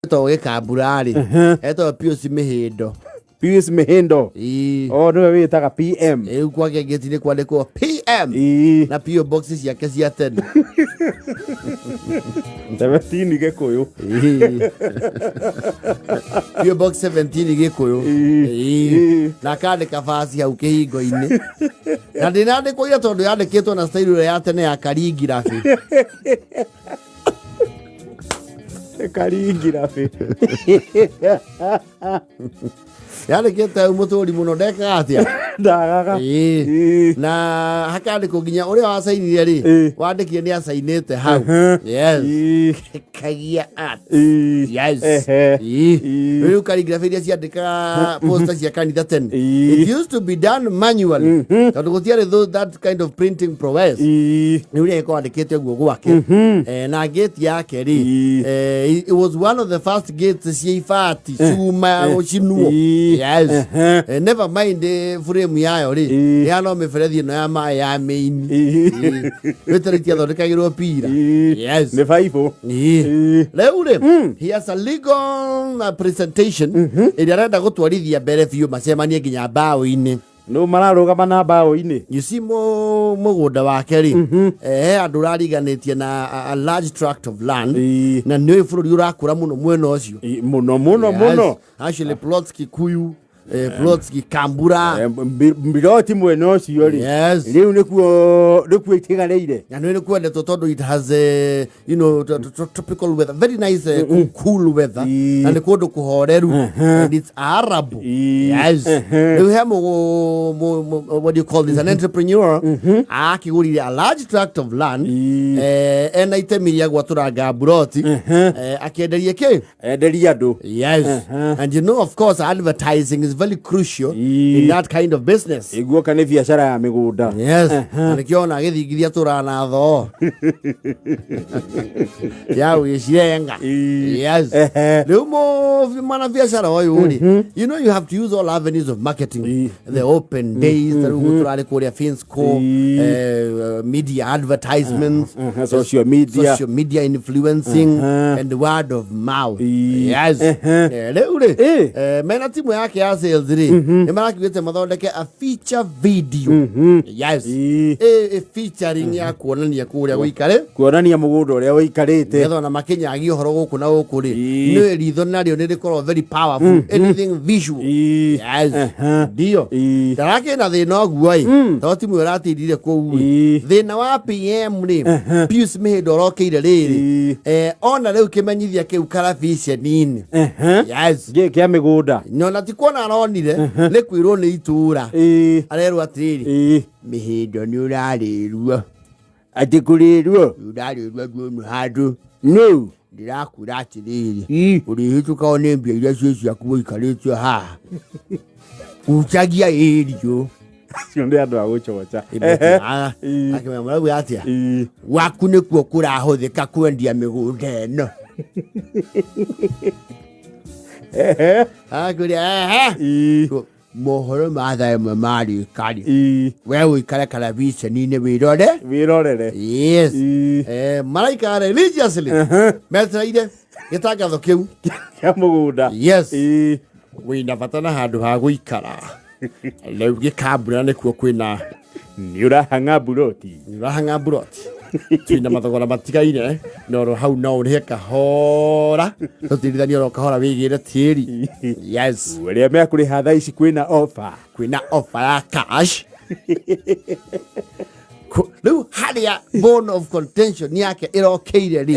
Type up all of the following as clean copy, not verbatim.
Toge kaburari. Eto Pius Mihindo. Pius Mihindo. Oh, no we taka PM. Kwa getine kwa deko PM. Na PO boxes ya kesi ya 10. 17 Gikuyu. PO box 17 Gikuyu. Na kade kafasi ya ukehigo ine. Na dinade kwa ira tondu yandikitwo na style ya tene ya calligraphy. Calligraphy. Yale kete umutori muno ndeka atia ndagaga na hakande kuginya uri wasainire ri wandikie ni asainite hau yes kagia art yes riu calligraphy dia ciandika posters cia kanitha tene it used to be done manually tondu gutiare that kind of printing prowess riu ri kwandikite guo gwake na gate yake ri it was one of the first gates cia ifati cuma ochinuo yes never mind frame yayo ri ya no meferethi no ya ma ya main veteritia thondekagirwo pira yes ne faibo leu ri he has a legal presentation ira renda gutwarithia mbere biu macemanie nginya bao-ini no mararugama na bao-ini you see mugunda wake ri andu rariganitie na a large tract of land na ni bururi urakura muno mwena ucio muno actually plots Kikuyu plots Kambura mbiroti mwena ucio ri riu nikuo itigareire na ni kwendetwo tondu it has tropical weather, very nice cool weather na ni kundu kuhoreru and it's Arab yes you have what do you call this, an entrepreneur akigurire a large tract of land ena itemiria gwaturanga buroti akienderia ki enderia andu yes and you know of course advertising is very crucial in that kind of business iguo kana biashara ya migunda yes nikiona githingithia turana tho ya wishirenga yes lumo mana biashara oyu uri you know you have to use all avenues of marketing the open days turare kuria Finsco media advertisements social media influencing and the word of mouth yes leure mena timu yake ya sales ri ni marakigete mathondeke a feature video yes featuring ya kuonania kuria guikare kuonania mugunda uria wikarite getho na makinyagi uhoro guku na guku ri ni ritho nario ni rikorwo very powerful anything visual yes dio tarake na thina oguo ai to timu iratindire ku thina wa PM ri Pius Mihindo rokeire riri ona riu kimenyithia kiu karabishe nini yes kia migunda nyona tikuona aronire ni kwirwo ni itura arerwo atiriri Mihindo ni urarirwo ati kurirwo urarirwo guo handu no ndirakura atiriri urihituka one mbia iria cio ciaku wikarĩtio haha uchagia irio cionde andu aguchocha akimenya murabu atia waku nikuo kurahuthika kwendia migunda eno akuria mohoro mathae mari kari we uikare kalabisheni-ini wirorere yes maraika religiously metereire gitangatho kiu kia mugunda yes wina bata na handu ha guikara leu gikambura nikuo kwina ni urahanga buroti twina mathogora matigaine noro hau no urihe kahora tutirithania ro kahora wigire tiri yes uria me kuriha thaa ici kwina offer ya cash leu haria bone of contention yake irokeire ri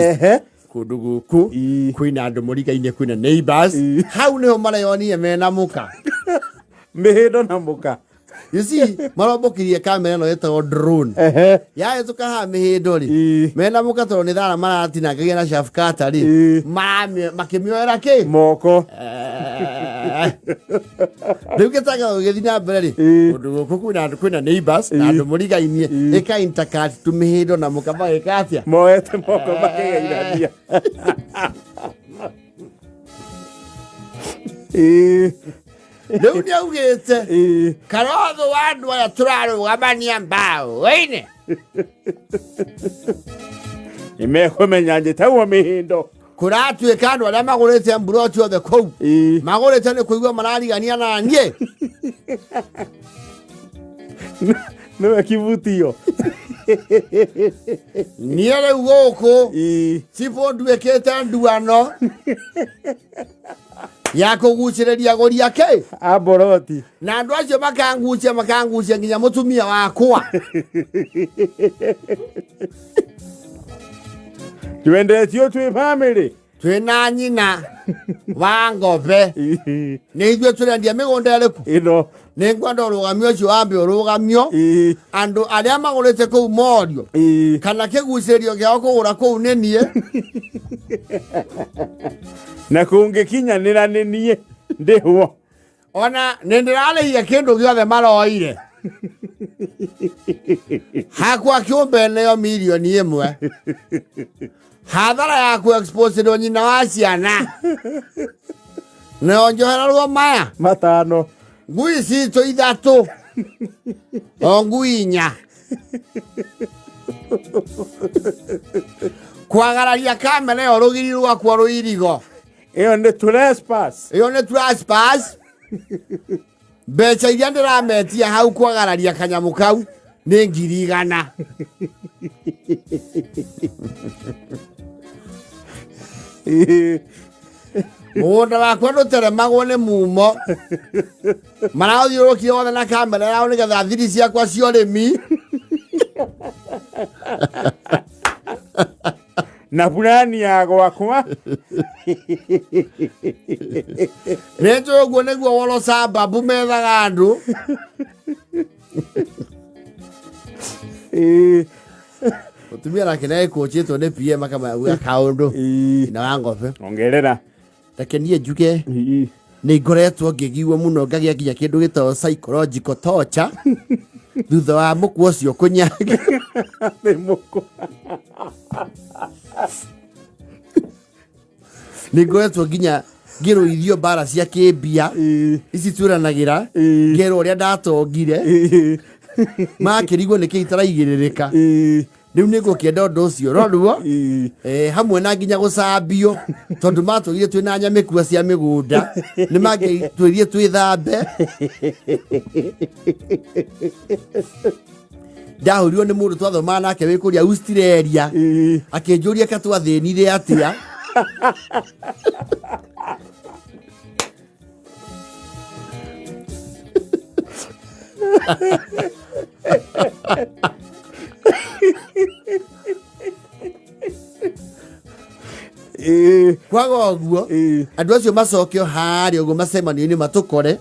kundu guku kwina andu murigaine kwina neighbors hau niho marayonie mena muka Mihindo na muka you see marobokirie kamera no yetagwo drone ya etuka ha Mihindo ri mena muka toro ni thara maratina ngagia na shafkata ri makimioera ki moko riu gitaga ugithina mbere ri undu guku kwina neighbors na andu murigainie ika intercat tu Mihindo na muka bagikatia moete moko bakigeiragia riu ni augite karotho wandu aya turarugamania mbao waine imekomenya njitawo Mihindo kuratuika andu aria magurite mburoti othe kou magurite ni kuigua mararigania na nie no kivutio nie riu guku sipo nduikite nduano ya kuguciriria gori ake aboroti na andu acio makangucia nginya mutumia wakwa twendetio twi family twina nyina wa ngombe ni ithue turendia migunda iriku ino ni ngwenda urugamio ucio wambe urugamio andu aria magurite kou morio kana kigucirio giao kugura kou ni nie na kungikinyanira ni nie ndiho ona nindirarehia kindu giothe maroire hakwa kiumbe neyo milioni imwe hathara ya ku expose ndo nyina wa ciana neonjohera ruo maya matano ngui cito ithatu o ngui inya kwagararia kamera yo rugiri rwakwa ruirigo iyo ni trespass mbeca iria ndirametia hau kwagararia kanyamu kau ni 100,000 mugunda wakwa nduteremagwo ni mumo marauthiurukia wothe na kamera yao nigetha thiri ciakwa cia urimi na burani ya gwakwa nenjo guo niguo wolo sababu methaga andu utumia nake nae kochitwo ni PM kama uya kaundu na wangobe ongerera takenie njuge ni ngoretwo ngigigwo muno ngagia nginya kindu gito psychological torture thutha wa muku ucio kunyaga ni muku ni ngoretwo nginya ngiruithio bara cia kimbia ici turanagira ngero uria ndatongire makirigwo ni kiitaraigirika riu ni ngukienda undu ucio roruo hamwe na nginya gucambio tondu matugire twina nyamikua cia migunda ni mangitwirie twithambe ndahurirwo ni mundu twathoma nake wikuria Australia akinjuria katwathinire atia kwaga guo andu acio macokio hari uguo macemanio-ini matukore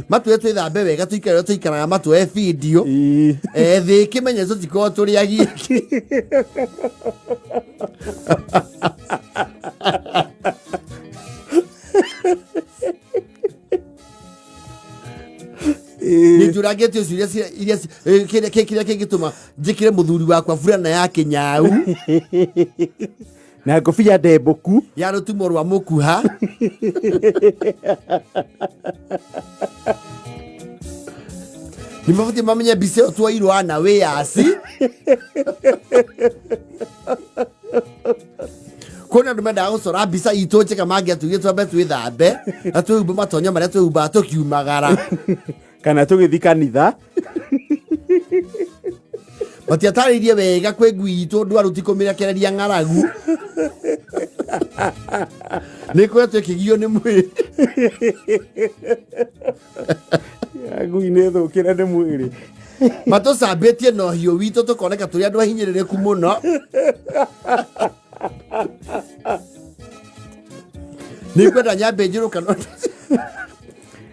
matue twithambe wega tuikaraga matue video thi kimenye tutikorwo turiagie nijuragete ciuria iria kiria kingituma njikire muthuri wakwa burana ya kinyau na ngobia ndembuku ya rutumo rwa mukuha ni mafuti mamenye bise otwairwo ana we asi kona ndumenda gucora mbica itu njega mangiatugie twambe twithambe na twihumbe matonya maria twihumbaga tukiumagara kana tugithi kanitha matiataririe wega kwi ngui itu ndwaru tikumirekereria ng'aragu ni kwetwo ikigio ni mwiri ngui ni thukire ni mwiri matucambĩtie no hiũ witũ tũkoneka tũrĩ andũ ahinyĩrĩrĩku mũno nĩ kwenda nyambe njĩrũka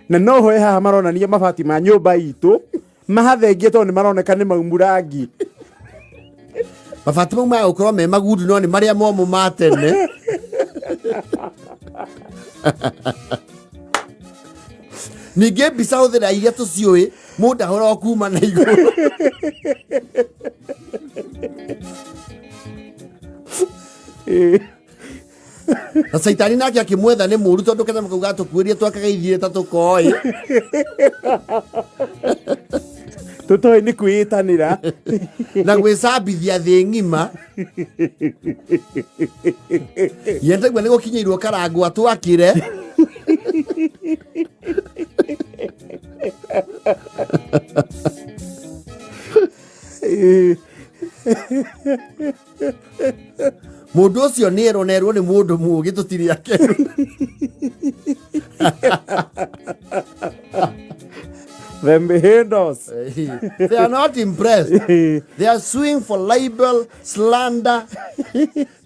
na no hoe haha maronania mabati ma nyũmba itũ mahathengie tondũ nĩ maroneka nĩ maumu rangi mabati mau maya gũkorwo me magundu no nĩ marĩa momũ ma tene ningĩ mbica hũthĩra iria tũciũĩ mũndũ ahora kuma na igũrũ na Saitani nake akimwetha nĩ mũru tondũ kanyamũ kau gatũkuĩrie twakageithire ta tũkoĩ Tutoi ni kwitanira na gwicambithia thi ng'ima yendagua nĩ gũkinyĩirwo karangwo atwakĩre mũndũ ũcio nĩ eronerwo nĩ mũndũ mũũgĩ tũtirĩ akeru The Mihindos. They are not impressed. They are suing for libel, slander,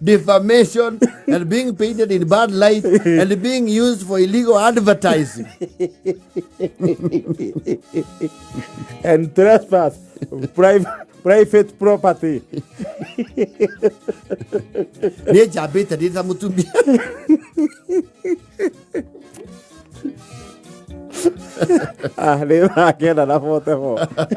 defamation, and being painted in bad light and being used for illegal advertising. And trespass private property. Nĩ njambĩte ndĩ ta mutumia. Nĩ rakenda na 44.